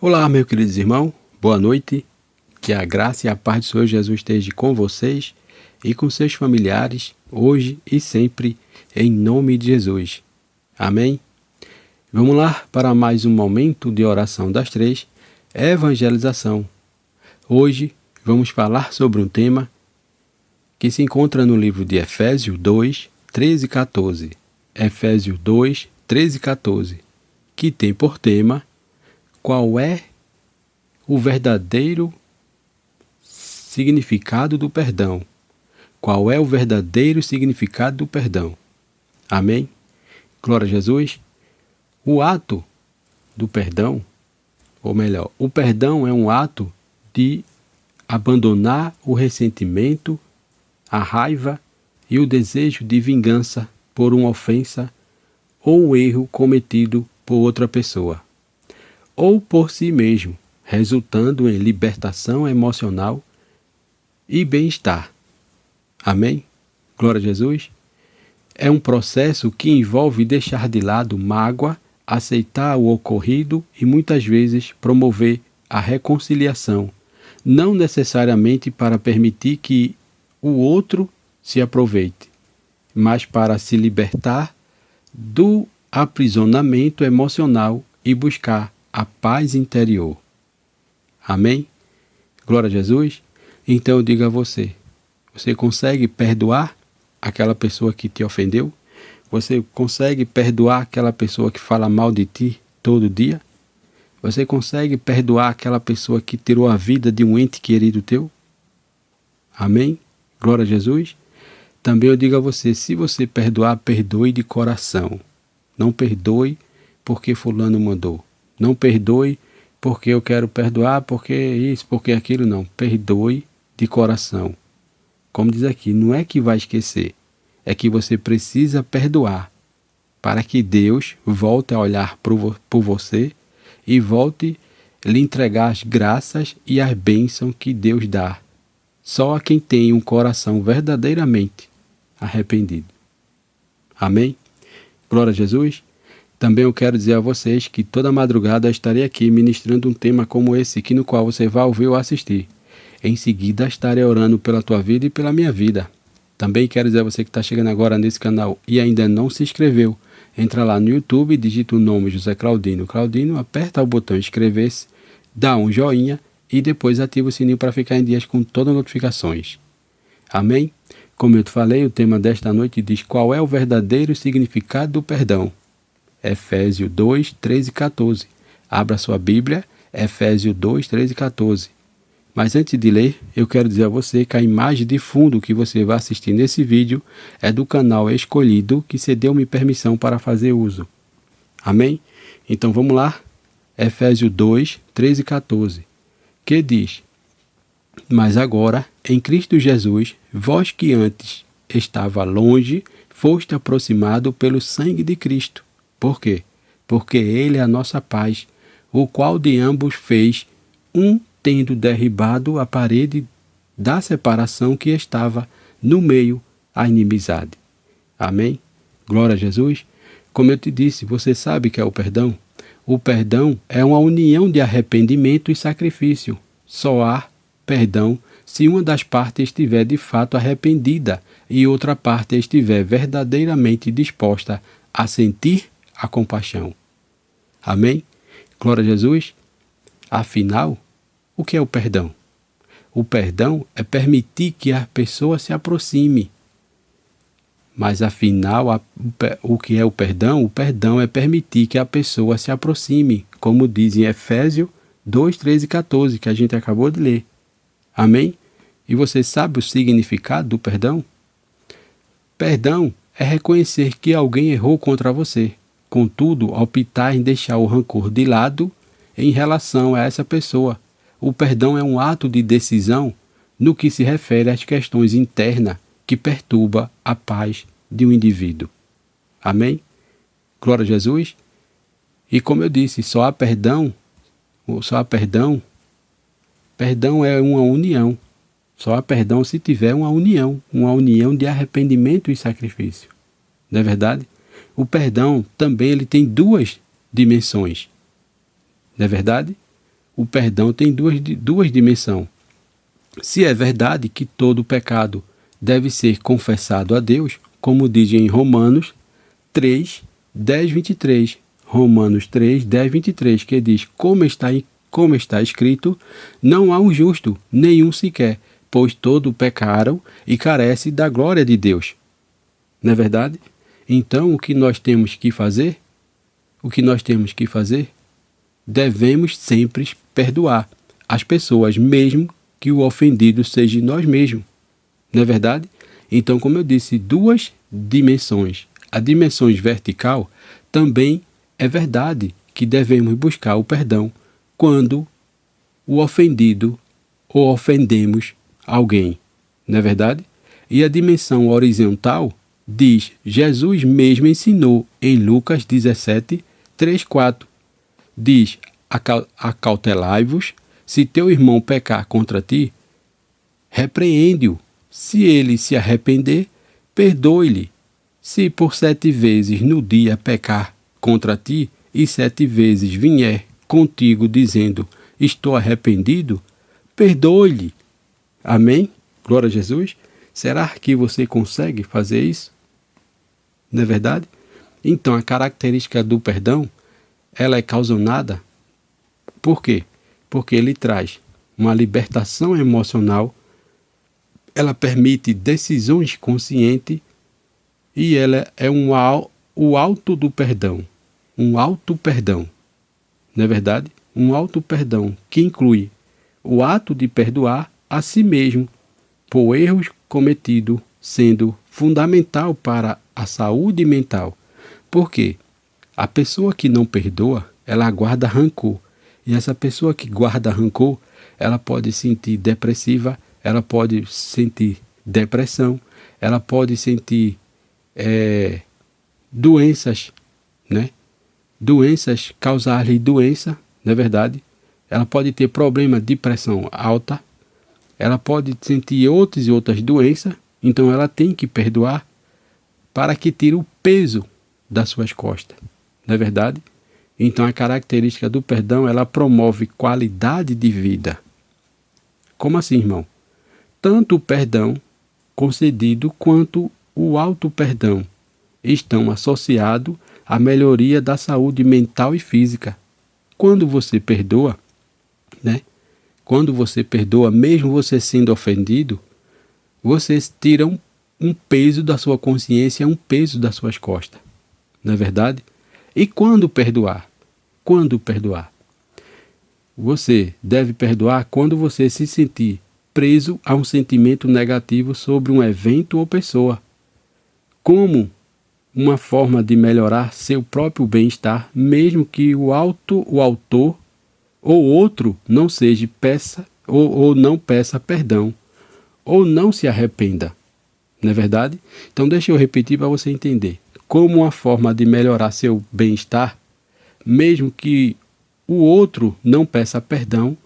Olá, meus queridos irmãos, boa noite, que a graça e a paz do Senhor Jesus esteja com vocês e com seus familiares, hoje e sempre, em nome de Jesus. Amém? Vamos lá para mais um momento de oração das três, evangelização. Hoje vamos falar sobre um tema que se encontra no livro de Efésios 2, 13 e 14. Efésios 2, 13 e 14, que tem por tema: qual é o verdadeiro significado do perdão? Qual é o verdadeiro significado do perdão? Amém? Glória a Jesus. O ato do perdão, ou melhor, o perdão é um ato de abandonar o ressentimento, a raiva e o desejo de vingança por uma ofensa ou um erro cometido por outra pessoa, ou por si mesmo, resultando em libertação emocional e bem-estar. Amém? Glória a Jesus. É um processo que envolve deixar de lado mágoa, aceitar o ocorrido e muitas vezes promover a reconciliação, não necessariamente para permitir que o outro se aproveite, mas para se libertar do aprisionamento emocional e buscar a paz interior. Amém? Glória a Jesus. Então eu digo a você, você consegue perdoar aquela pessoa que te ofendeu? Você consegue perdoar aquela pessoa que fala mal de ti todo dia? Você consegue perdoar aquela pessoa que tirou a vida de um ente querido teu? Amém? Glória a Jesus. Também eu digo a você, se você perdoar, perdoe de coração. Não perdoe porque fulano mandou. Não perdoe porque eu quero perdoar, porque isso, porque aquilo, não. Perdoe de coração. Como diz aqui, não é que vai esquecer, é que você precisa perdoar para que Deus volte a olhar por você e volte a lhe entregar as graças e as bênçãos que Deus dá. Só a quem tem um coração verdadeiramente arrependido. Amém? Glória a Jesus. Também eu quero dizer a vocês que toda madrugada eu estarei aqui ministrando um tema como esse, aqui no qual você vai ouvir ou assistir. Em seguida estarei orando pela tua vida e pela minha vida. Também quero dizer a você que está chegando agora nesse canal e ainda não se inscreveu. Entra lá no YouTube, digita o nome José Claudino. Claudino, aperta o botão inscrever-se, dá um joinha e depois ativa o sininho para ficar em dias com todas as notificações. Amém? Como eu te falei, o tema desta noite diz: qual é o verdadeiro significado do perdão? Efésios 2, 13 e 14. Abra sua Bíblia, Efésios 2, 13 e 14. Mas antes de ler, eu quero dizer a você que a imagem de fundo que você vai assistir nesse vídeo é do canal escolhido que cedeu-me permissão para fazer uso. Amém? Então vamos lá. Efésios 2, 13 e 14. Que diz: mas agora, em Cristo Jesus, vós que antes estava longe, foste aproximado pelo sangue de Cristo. Por quê? Porque Ele é a nossa paz, o qual de ambos fez um, tendo derribado a parede da separação que estava no meio, a inimizade. Amém? Glória a Jesus. Como eu te disse, você sabe que é o perdão? O perdão é uma união de arrependimento e sacrifício. Só há perdão se uma das partes estiver de fato arrependida e outra parte estiver verdadeiramente disposta a sentir a compaixão. Amém? Glória a Jesus. Afinal, o que é o perdão? O perdão é permitir que a pessoa se aproxime. Mas afinal, o que é o perdão? O perdão é permitir que a pessoa se aproxime, como diz em Efésios 2, 13 e 14, que a gente acabou de ler. Amém? E você sabe o significado do perdão? Perdão é reconhecer que alguém errou contra você. Contudo, optar em deixar o rancor de lado em relação a essa pessoa. O perdão é um ato de decisão no que se refere às questões internas que perturbam a paz de um indivíduo. Amém? Glória a Jesus. E como eu disse, só há perdão. Perdão é uma união. Só há perdão se tiver uma união de arrependimento e sacrifício. Não é verdade? O perdão também ele tem duas dimensões. Não é verdade? o perdão tem duas dimensões. Se é verdade que todo pecado deve ser confessado a Deus, como diz em Romanos 3, 10, 23. Romanos 3, 10, 23, que diz, como está escrito, não há um justo, nenhum sequer, pois todos pecaram e carecem da glória de Deus. Não é verdade? Então, o que nós temos que fazer? Devemos sempre perdoar as pessoas, mesmo que o ofendido seja nós mesmos. Não é verdade? Então, como eu disse, duas dimensões. A dimensão vertical também é verdade que devemos buscar o perdão quando o ofendido ou ofendemos alguém. Não é verdade? E a dimensão horizontal diz, Jesus mesmo ensinou em Lucas 17, 3, 4. Diz, acautelai-vos, se teu irmão pecar contra ti, repreende-o. Se ele se arrepender, perdoe-lhe. Se por 7 vezes no dia pecar contra ti, e 7 vezes vier contigo dizendo, estou arrependido, perdoe-lhe. Amém? Glória a Jesus. Será que você consegue fazer isso? Não é verdade? Então, a característica do perdão, ela é causionada. Por quê? Porque ele traz uma libertação emocional, ela permite decisões conscientes e ela é o alto do perdão. Um alto perdão. Não é verdade? Um alto perdão que inclui o ato de perdoar a si mesmo por erros cometidos, sendo fundamental para a saúde mental. Por quê? A pessoa que não perdoa, ela guarda rancor. E essa pessoa que guarda rancor, ela pode sentir depressiva, ela pode sentir depressão, ela pode sentir doenças, né? Doenças, causar-lhe doença, não é verdade? Ela pode ter problema de pressão alta, ela pode sentir outras doenças, então ela tem que perdoar para que tire o peso das suas costas, não é verdade? Então a característica do perdão, ela promove qualidade de vida. Como assim, irmão? Tanto o perdão concedido quanto o auto perdão estão associados à melhoria da saúde mental e física. Quando você perdoa, né? Quando você perdoa, mesmo você sendo ofendido, vocês tiram um peso da sua consciência, um peso das suas costas. Não é verdade? E quando perdoar? Quando perdoar? Você deve perdoar quando você se sentir preso a um sentimento negativo sobre um evento ou pessoa. Como uma forma de melhorar seu próprio bem-estar, mesmo que o autor ou outro não seja peça ou não peça perdão, ou não se arrependa. Não é verdade? Então deixa eu repetir para você entender. Como uma forma de melhorar seu bem-estar, mesmo que o outro não peça perdão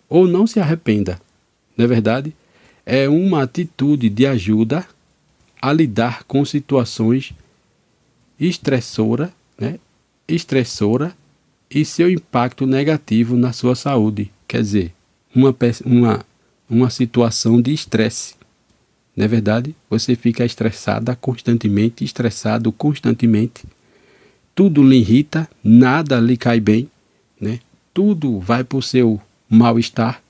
ou não se arrependa. Não é verdade? É uma atitude de ajuda a lidar com situações estressora, né? Estressora e seu impacto negativo na sua saúde. Quer dizer, uma situação de estresse. Não é verdade? Você fica estressado constantemente. Tudo lhe irrita, nada lhe cai bem, né? Tudo vai para o seu mal-estar.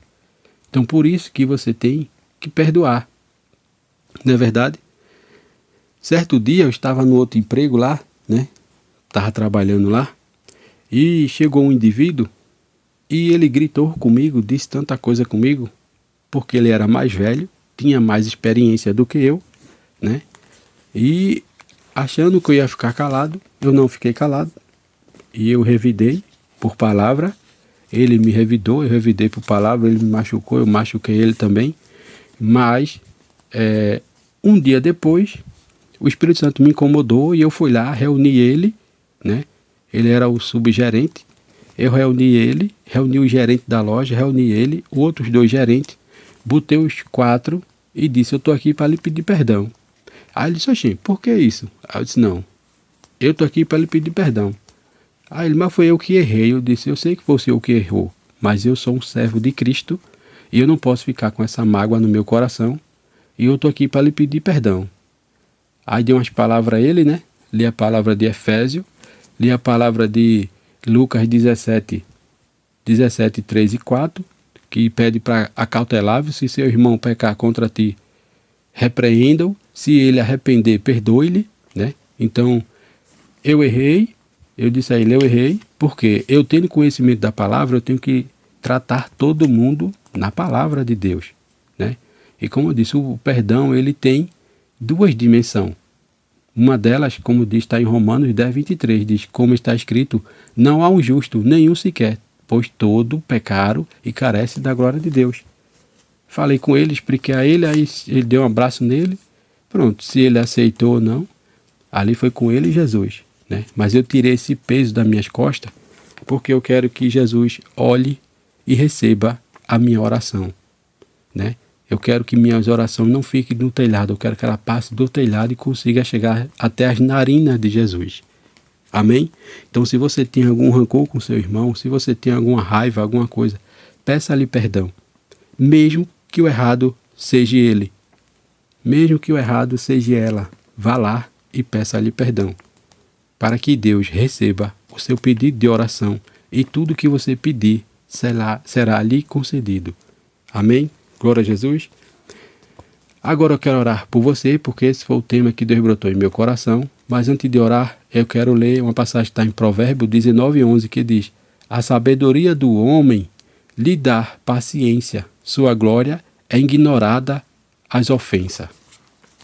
Então, por isso que você tem que perdoar. Não é verdade? Certo dia eu estava no outro emprego lá, né? Estava trabalhando lá. E chegou um indivíduo e ele gritou comigo, disse tanta coisa comigo, porque ele era mais velho, tinha mais experiência do que eu, né? E achando que eu ia ficar calado, eu não fiquei calado. E eu revidei por palavra, ele me revidou, eu revidei por palavra, ele me machucou, eu machuquei ele também. Mas um dia depois, o Espírito Santo me incomodou e eu fui lá, reuni ele, né? Ele era o subgerente. Eu reuni o gerente da loja, reuni ele, outros 2 gerentes, botei os 4 e disse, eu estou aqui para lhe pedir perdão. Aí ele disse, oxê, por que isso? Aí eu disse, não, eu estou aqui para lhe pedir perdão. Aí ele, mas foi eu que errei. Eu disse, eu sei que foi eu que errou, mas eu sou um servo de Cristo e eu não posso ficar com essa mágoa no meu coração e eu estou aqui para lhe pedir perdão. Aí dei umas palavras a ele, né? Li a palavra de Efésio, li a palavra de Lucas 17, 3 e 4, que pede para acautelar-vos, se seu irmão pecar contra ti, repreenda-o, se ele arrepender, perdoe-lhe, né? Então, eu errei, eu disse a ele, eu errei, porque eu tendo conhecimento da palavra, eu tenho que tratar todo mundo na palavra de Deus, né? E como eu disse, o perdão, ele tem duas dimensões. Uma delas, como diz, está em Romanos 10, 23, diz, como está escrito, não há um justo, nenhum sequer, pois todos pecaram e carecem da glória de Deus. Falei com ele, expliquei a ele, aí ele deu um abraço nele, pronto, se ele aceitou ou não, ali foi com ele e Jesus, né? Mas eu tirei esse peso das minhas costas, porque eu quero que Jesus olhe e receba a minha oração, né? Eu quero que minhas orações não fiquem no telhado, eu quero que ela passe do telhado e consiga chegar até as narinas de Jesus. Amém? Então, se você tem algum rancor com seu irmão, se você tem alguma raiva, alguma coisa, peça-lhe perdão. Mesmo que o errado seja ele. Mesmo que o errado seja ela. Vá lá e peça-lhe perdão. Para que Deus receba o seu pedido de oração e tudo que você pedir será lhe concedido. Amém? Glória a Jesus. Agora eu quero orar por você, porque esse foi o tema que Deus brotou em meu coração. Mas antes de orar, eu quero ler uma passagem que está em Provérbios 19:11, que diz: a sabedoria do homem lhe dá paciência, sua glória é ignorada as ofensas.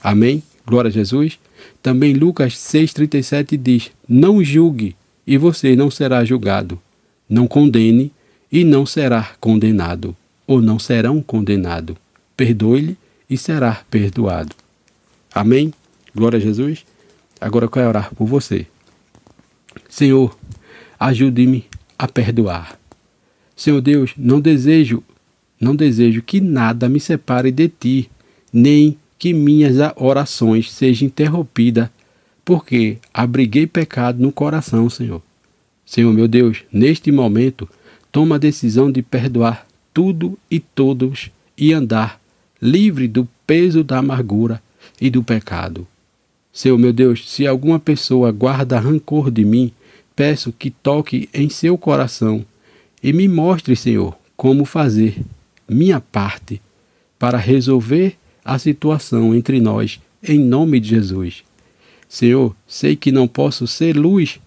Amém? Glória a Jesus. Também Lucas 6,37 diz: não julgue e você não será julgado. Não condene e não será condenado. Ou não serão condenados. Perdoe-lhe e será perdoado. Amém? Glória a Jesus. Agora eu quero orar por você. Senhor, ajude-me a perdoar. Senhor Deus, não desejo que nada me separe de ti, nem que minhas orações sejam interrompidas, porque abriguei pecado no coração, Senhor. Senhor meu Deus, neste momento, toma a decisão de perdoar tudo e todos e andar livre do peso da amargura e do pecado. Senhor meu Deus, se alguma pessoa guarda rancor de mim, peço que toque em seu coração e me mostre, Senhor, como fazer minha parte para resolver a situação entre nós, em nome de Jesus. Senhor, sei que não posso ser luz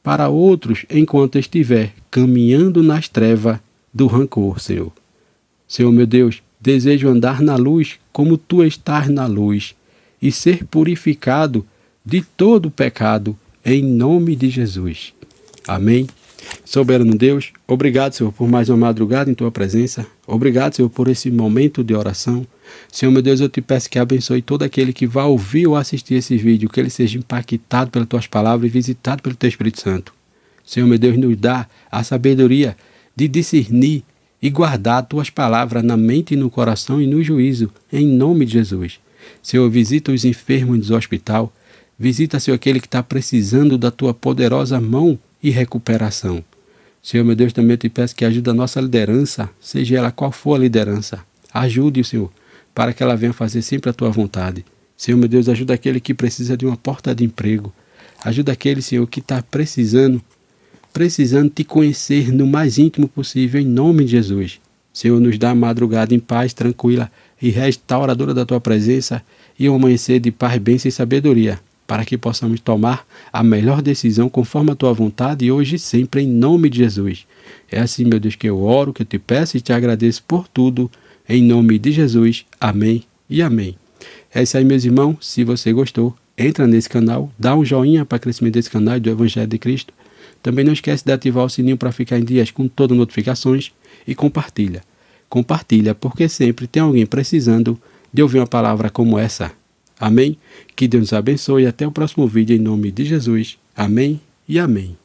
para outros enquanto estiver caminhando nas trevas do rancor, Senhor. Senhor meu Deus, desejo andar na luz como tu estás na luz e ser purificado de todo o pecado em nome de Jesus. Amém. Soberano Deus, obrigado, Senhor, por mais uma madrugada em tua presença. Obrigado, Senhor, por esse momento de oração. Senhor, meu Deus, eu te peço que abençoe todo aquele que vai ouvir ou assistir esse vídeo, que ele seja impactado pelas tuas palavras e visitado pelo teu Espírito Santo. Senhor, meu Deus, nos dá a sabedoria de discernir e guardar tuas palavras na mente e no coração e no juízo, em nome de Jesus. Senhor, visita os enfermos do hospital. Visita, Senhor, aquele que está precisando da tua poderosa mão e recuperação. Senhor, meu Deus, também eu te peço que ajude a nossa liderança, seja ela qual for a liderança. Ajude, Senhor, para que ela venha fazer sempre a tua vontade. Senhor, meu Deus, ajuda aquele que precisa de uma porta de emprego. Ajuda aquele, Senhor, que está precisando te conhecer no mais íntimo possível, em nome de Jesus. Senhor, nos dá a madrugada em paz, tranquila e restauradora da tua presença e um amanhecer de paz, bênção e sabedoria, para que possamos tomar a melhor decisão conforme a tua vontade e hoje e sempre, em nome de Jesus. É assim, meu Deus, que eu oro, que eu te peço e te agradeço por tudo, em nome de Jesus. Amém e amém. É isso aí, meus irmãos. Se você gostou, entra nesse canal, dá um joinha para o crescimento desse canal e do Evangelho de Cristo. Também não esquece de ativar o sininho para ficar em dias com todas as notificações e compartilha. Compartilha, porque sempre tem alguém precisando de ouvir uma palavra como essa. Amém? Que Deus nos abençoe e até o próximo vídeo em nome de Jesus. Amém e amém.